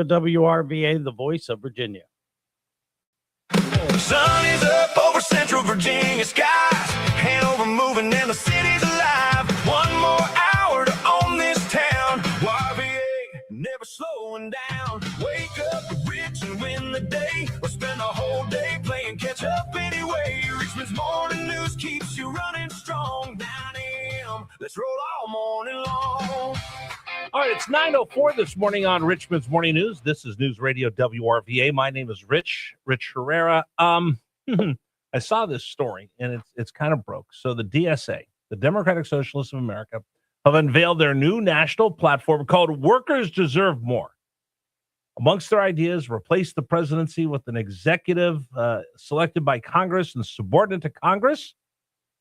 WRVA, the voice of Virginia. The sun is up over central Virginia skies. Hanover moving and the city's alive. One more hour to own this town. WRVA never slowing down. Wake up rich and win the day. Or spend the whole day playing catch up anyway. Richmond's morning news keeps you running strong. 9 a.m. Let's roll all morning long. All right, it's 9:04 this morning on Richmond's Morning News. This is News Radio WRVA. My name is Rich Herrera. I saw this story, and it's kind of broke. So the DSA, the Democratic Socialists of America, have unveiled their new national platform called Workers Deserve More. Amongst their ideas, replace the presidency with an executive selected by Congress and subordinate to Congress,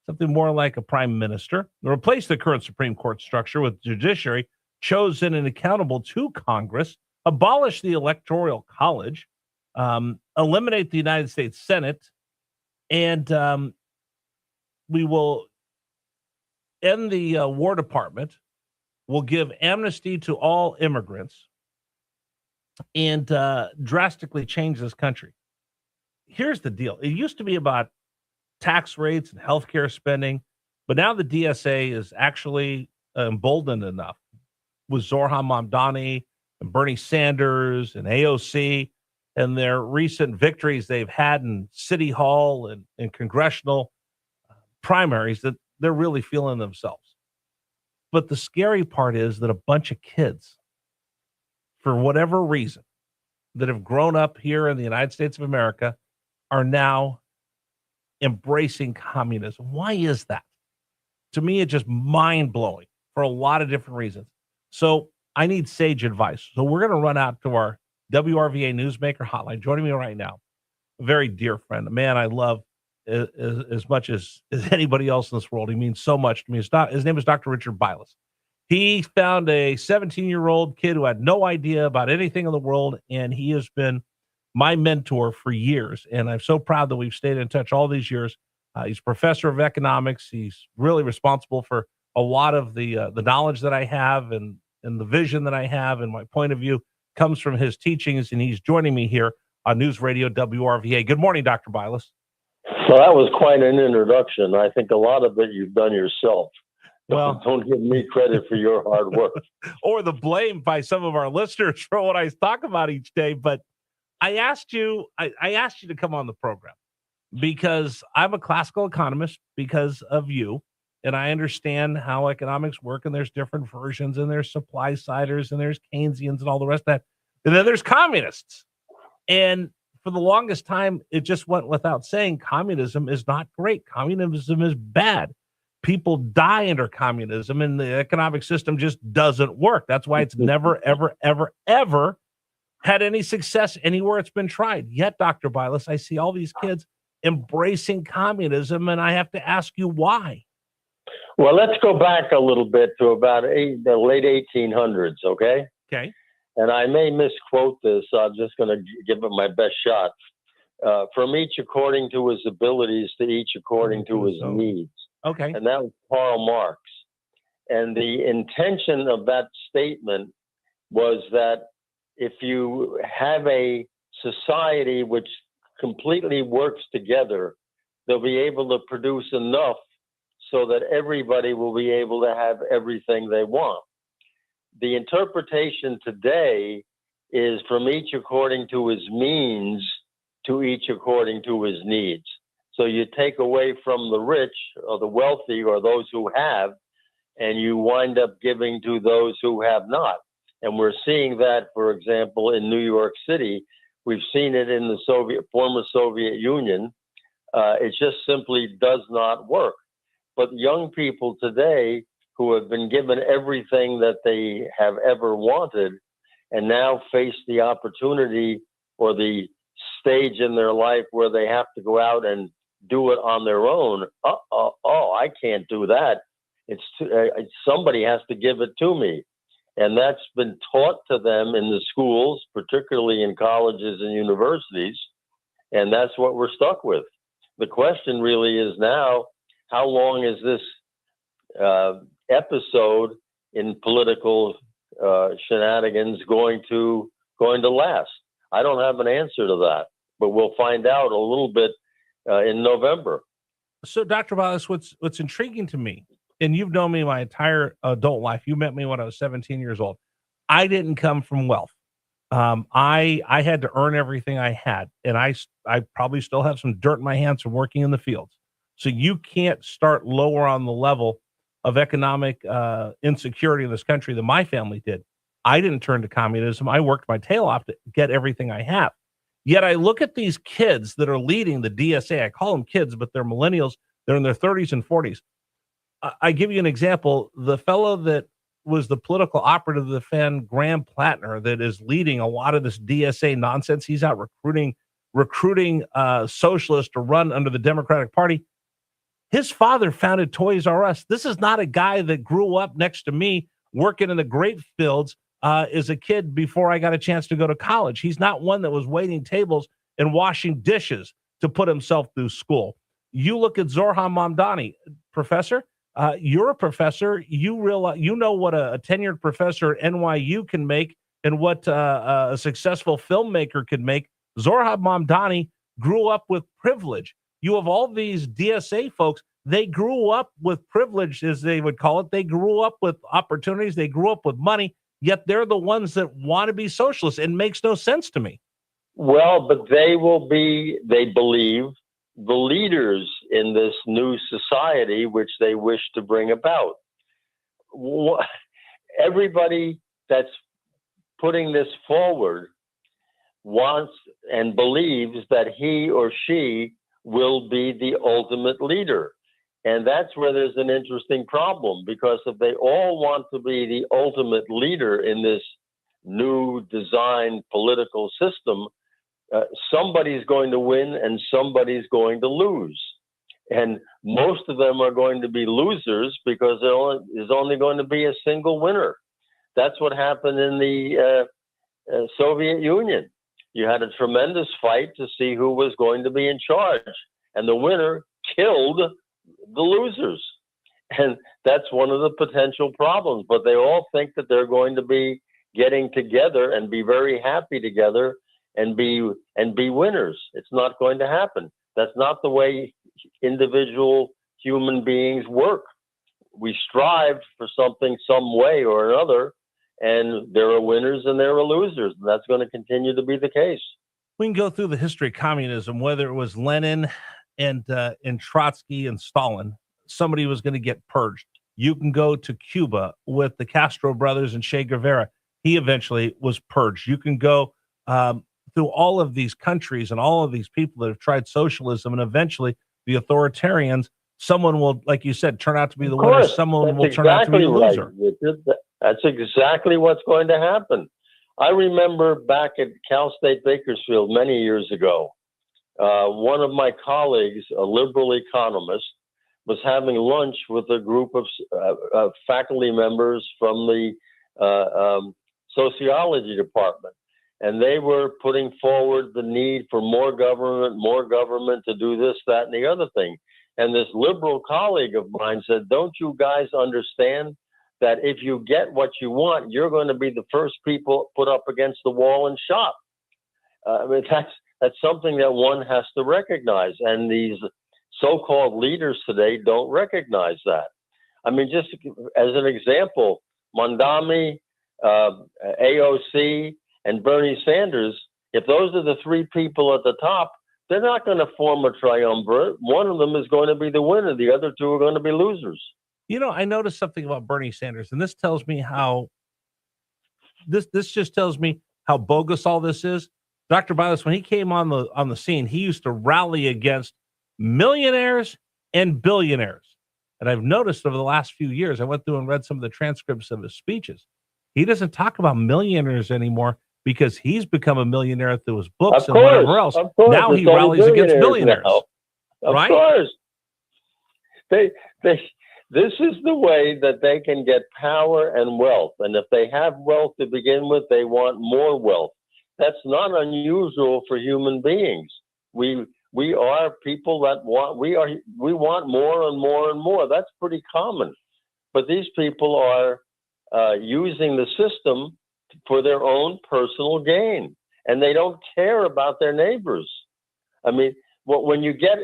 something more like a prime minister. Replace the current Supreme Court structure with judiciary chosen and accountable to Congress, abolish the Electoral College, eliminate the United States Senate, and we will end the War Department. We'll give amnesty to all immigrants and drastically change this country. Here's the deal. It used to be about tax rates and healthcare spending, but now the DSA is actually emboldened enough with Zohran Mamdani and Bernie Sanders and AOC and their recent victories they've had in City Hall and congressional primaries that they're really feeling themselves. But the scary part is that a bunch of kids, for whatever reason, that have grown up here in the United States of America are now embracing communism. Why is that? To me, it's just mind-blowing for a lot of different reasons. So I need sage advice. So we're going to run out to our WRVA Newsmaker hotline. Joining me right now, a very dear friend, a man I love as much as anybody else in this world. He means so much to me. His name is Dr. Richard Bilas. He found a 17-year-old kid who had no idea about anything in the world, and he has been my mentor for years. And I'm so proud that we've stayed in touch all these years. He's a professor of economics. He's really responsible for a lot of the knowledge that I have and the vision that I have and my point of view comes from his teachings, and he's joining me here on News Radio WRVA. Good morning, Dr. Bilas. Well, that was quite an introduction. I think a lot of it you've done yourself. Well, don't give me credit for your hard work. Or the blame by some of our listeners for what I talk about each day. But I asked you to come on the program because I'm a classical economist because of you. And I understand how economics work, and there's different versions, and there's supply siders, and there's Keynesians, and all the rest of that. And then there's communists. And for the longest time, it just went without saying, communism is not great. Communism is bad. People die under communism, and the economic system just doesn't work. That's why it's never, ever, ever, ever had any success anywhere it's been tried. Yet, Dr. Bilas, I see all these kids embracing communism, and I have to ask you why. Well, let's go back a little bit to about the late 1800s, okay? Okay. And I may misquote this, so I'm just going to give it my best shot. From each according to his abilities, to each according to his needs. Okay. And that was Karl Marx. And the intention of that statement was that if you have a society which completely works together, they'll be able to produce enough so that everybody will be able to have everything they want. The interpretation today is from each according to his means to each according to his needs. So you take away from the rich or the wealthy or those who have, and you wind up giving to those who have not. And we're seeing that, for example, in New York City. We've seen it in the former Soviet Union. It just simply does not work. But young people today who have been given everything that they have ever wanted and now face the opportunity or the stage in their life where they have to go out and do it on their own. I can't do that. Somebody has to give it to me. And that's been taught to them in the schools, particularly in colleges and universities. And that's what we're stuck with. The question really is now, how long is this episode in political shenanigans going to going to last? I don't have an answer to that, but we'll find out a little bit in November. So, Dr. Bilas, what's intriguing to me, and you've known me my entire adult life. You met me when I was 17 years old. I didn't come from wealth. I had to earn everything I had, and I probably still have some dirt in my hands from working in the fields. So you can't start lower on the level of economic insecurity in this country than my family did. I didn't turn to communism. I worked my tail off to get everything I have. Yet I look at these kids that are leading the DSA. I call them kids, but they're millennials. They're in their 30s and 40s. I give you an example. The fellow that was the political operative to defend Graham Plattner that is leading a lot of this DSA nonsense. He's out recruiting socialists to run under the Democratic Party. His father founded Toys R Us. This is not a guy that grew up next to me working in the grape fields as a kid before I got a chance to go to college. He's not one that was waiting tables and washing dishes to put himself through school. You look at Zorhan Mamdani, professor. You're a professor. You realize, you know what a tenured professor at NYU can make and what a successful filmmaker can make. Zorhan Mamdani grew up with privilege. You have all these DSA folks. They grew up with privilege, as they would call it. They grew up with opportunities. They grew up with money, yet they're the ones that want to be socialists. It makes no sense to me. Well, but they will be, they believe, the leaders in this new society which they wish to bring about. Everybody that's putting this forward wants and believes that he or she will be the ultimate leader. And that's where there's an interesting problem, because if they all want to be the ultimate leader in this new design political system, somebody's going to win and somebody's going to lose. And most of them are going to be losers because there is only going to be a single winner. That's what happened in the Soviet Union. You had a tremendous fight to see who was going to be in charge, and the winner killed the losers. And that's one of the potential problems. But they all think that they're going to be getting together and be very happy together and be winners. It's not going to happen. That's not the way individual human beings work. We strive for something some way or another, and there are winners and there are losers, and that's going to continue to be the case. We can go through the history of communism, whether it was Lenin and Trotsky and Stalin. Somebody was going to get purged. You can go to Cuba with the Castro brothers and Che Guevara. He eventually was purged. You can go through all of these countries and all of these people that have tried socialism, and eventually the authoritarians, someone will, like you said, turn out to be the winner. Someone will turn out to be the loser. That's exactly what's going to happen. I remember back at Cal State Bakersfield many years ago, one of my colleagues, a liberal economist, was having lunch with a group of faculty members from the sociology department. And they were putting forward the need for more government to do this, that, and the other thing. And this liberal colleague of mine said, don't you guys understand that if you get what you want, you're going to be the first people put up against the wall and shot? I mean, that's something that one has to recognize. And these so-called leaders today don't recognize that. I mean, just as an example, Mamdani, AOC, and Bernie Sanders, if those are the three people at the top, they're not going to form a triumvirate. One of them is going to be the winner. The other two are going to be losers. You know, I noticed something about Bernie Sanders, and this tells me how this just tells me how bogus all this is. Dr. Bilas, when he came on the scene, he used to rally against millionaires and billionaires. And I've noticed over the last few years, I went through and read some of the transcripts of his speeches. He doesn't talk about millionaires anymore because he's become a millionaire through his books and whatever else. Now he rallies against billionaires. Of right? course. This is the way that they can get power and wealth. And if they have wealth to begin with, they want more wealth. That's not unusual for human beings. We are people that we want more and more and more. That's pretty common. But these people are using the system for their own personal gain, and they don't care about their neighbors. I mean, when you get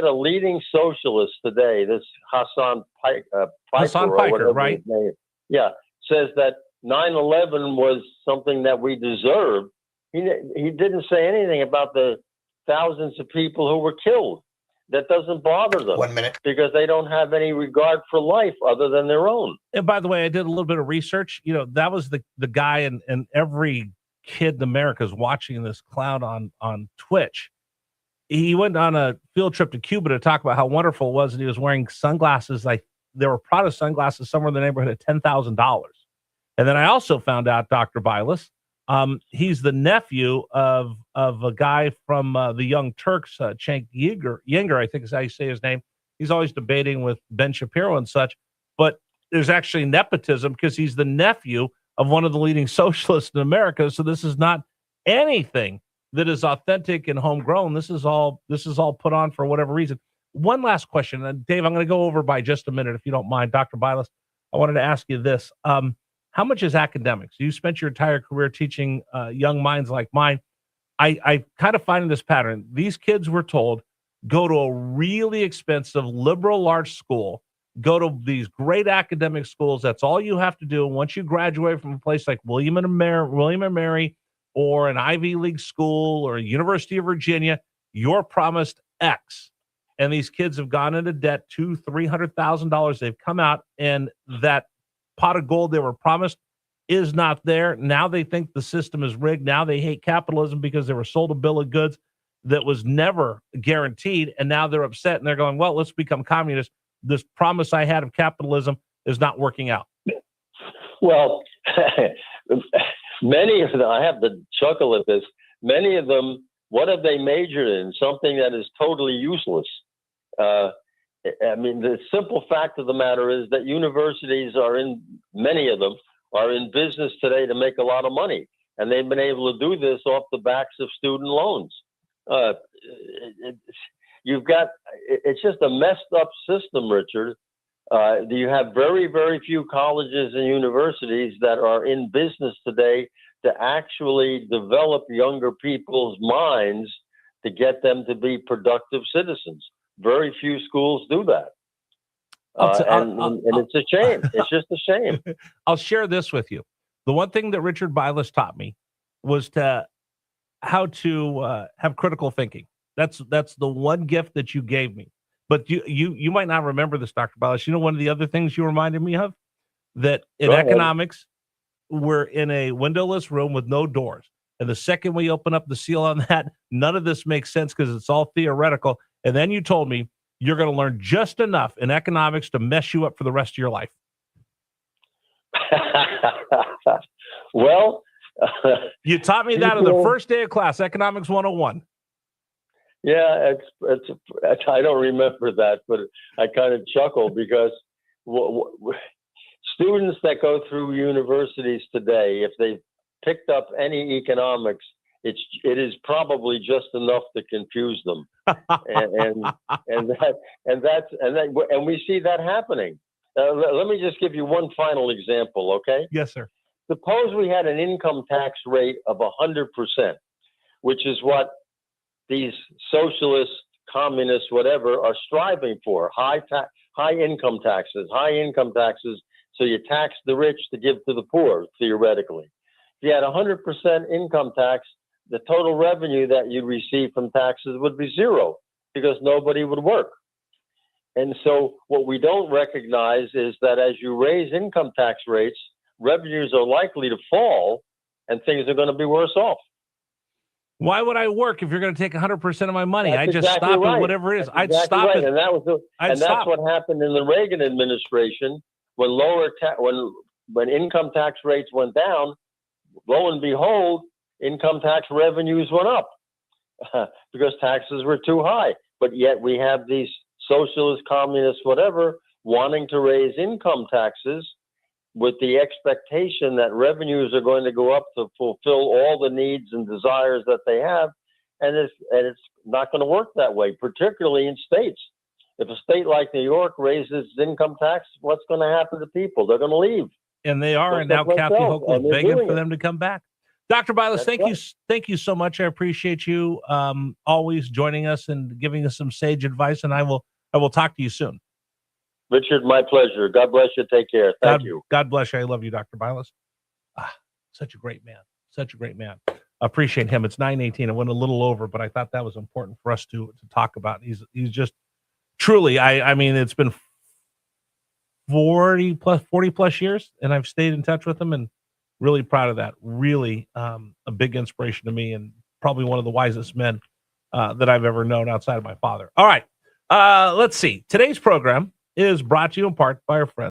a leading socialist today, this Hassan Piker, Hassan or Piker, whatever right? his name, yeah, says that 9/11 was something that we deserved. He didn't say anything about the thousands of people who were killed. That doesn't bother them. 1 minute. Because they don't have any regard for life other than their own. And by the way, I did a little bit of research. You know, that was the guy, and every kid in America is watching this clown on Twitch. He went on a field trip to Cuba to talk about how wonderful it was, and he was wearing sunglasses. Like, they were Prada sunglasses somewhere in the neighborhood of $10,000. And then I also found out, Dr. Bilas, he's the nephew of a guy from the Young Turks, Cenk Uygur, I think is how you say his name. He's always debating with Ben Shapiro and such, but there's actually nepotism because he's the nephew of one of the leading socialists in America. So this is not anything that is authentic and homegrown. This is all put on for whatever reason. One last question, and Dave, I'm going to go over by just a minute if you don't mind. Dr. Bilas, I wanted to ask you this. How much is academics? You spent your entire career teaching young minds like mine. I kind of find this pattern. These kids were told, go to a really expensive liberal arts school, go to these great academic schools. That's all you have to do. Once you graduate from a place like William and Mary, or an Ivy League school or a University of Virginia, you're promised X. And these kids have gone into debt, $200,000-$300,000. They've come out, and that pot of gold they were promised is not there. Now they think the system is rigged. Now they hate capitalism because they were sold a bill of goods that was never guaranteed. And now they're upset and they're going, well, let's become communists. This promise I had of capitalism is not working out. Well, many of them, I have to chuckle at this. Many of them, what have they majored in? Something that is totally useless. I mean, the simple fact of the matter is that universities many of them are in business today to make a lot of money. And they've been able to do this off the backs of student loans. It's just a messed up system, Richard. You have very, very few colleges and universities that are in business today to actually develop younger people's minds to get them to be productive citizens. Very few schools do that. And it's a shame. It's just a shame. I'll share this with you. The one thing that Richard Bilas taught me was how to have critical thinking. That's the one gift that you gave me. But you might not remember this, Dr. Bilas. You know, one of the other things you reminded me of, that in economics, we're in a windowless room with no doors. And the second we open up the seal on that, none of this makes sense because it's all theoretical. And then you told me you're going to learn just enough in economics to mess you up for the rest of your life. Well, you taught me that on the first day of class, Economics 101. Yeah, I don't remember that, but I kind of chuckle because students that go through universities today, if they picked up any economics, it is probably just enough to confuse them, and we see that happening. Let me just give you one final example, okay? Yes, sir. Suppose we had an income tax rate of 100%, which is what these socialists, communists, whatever, are striving for. High income taxes, so you tax the rich to give to the poor, theoretically. If you had 100% income tax, the total revenue that you receive from taxes would be zero because nobody would work. And so what we don't recognize is that as you raise income tax rates, revenues are likely to fall and things are going to be worse off. Why would I work if you're going to take 100% of my money? That's I just exactly stop right. at whatever it is. That's I'd exactly stop right. it. And that's what happened in the Reagan administration when when income tax rates went down. Lo and behold, income tax revenues went up because taxes were too high. But yet we have these socialists, communists, whatever, wanting to raise income taxes with the expectation that revenues are going to go up to fulfill all the needs and desires that they have. And it's not going to work that way, particularly in states. If a state like New York raises income tax, what's going to happen to people? They're going to leave. And they are, Just and now like Kathy myself, Hochul and is they're begging doing for it. them to come back. Dr. Bilas, That's thank you so much. I appreciate you always joining us and giving us some sage advice, and I will talk to you soon. Richard, my pleasure. God bless you. Take care. Thank you. God bless you. I love you, Dr. Bilas. Such a great man. Such a great man. Appreciate him. It's 9:18. I went a little over, but I thought that was important for us to talk about. He's just truly, I mean, it's been 40 plus years, and I've stayed in touch with him, and really proud of that. Really a big inspiration to me, and probably one of the wisest men that I've ever known outside of my father. All right. Let's see. Today's program is brought to you in part by our friends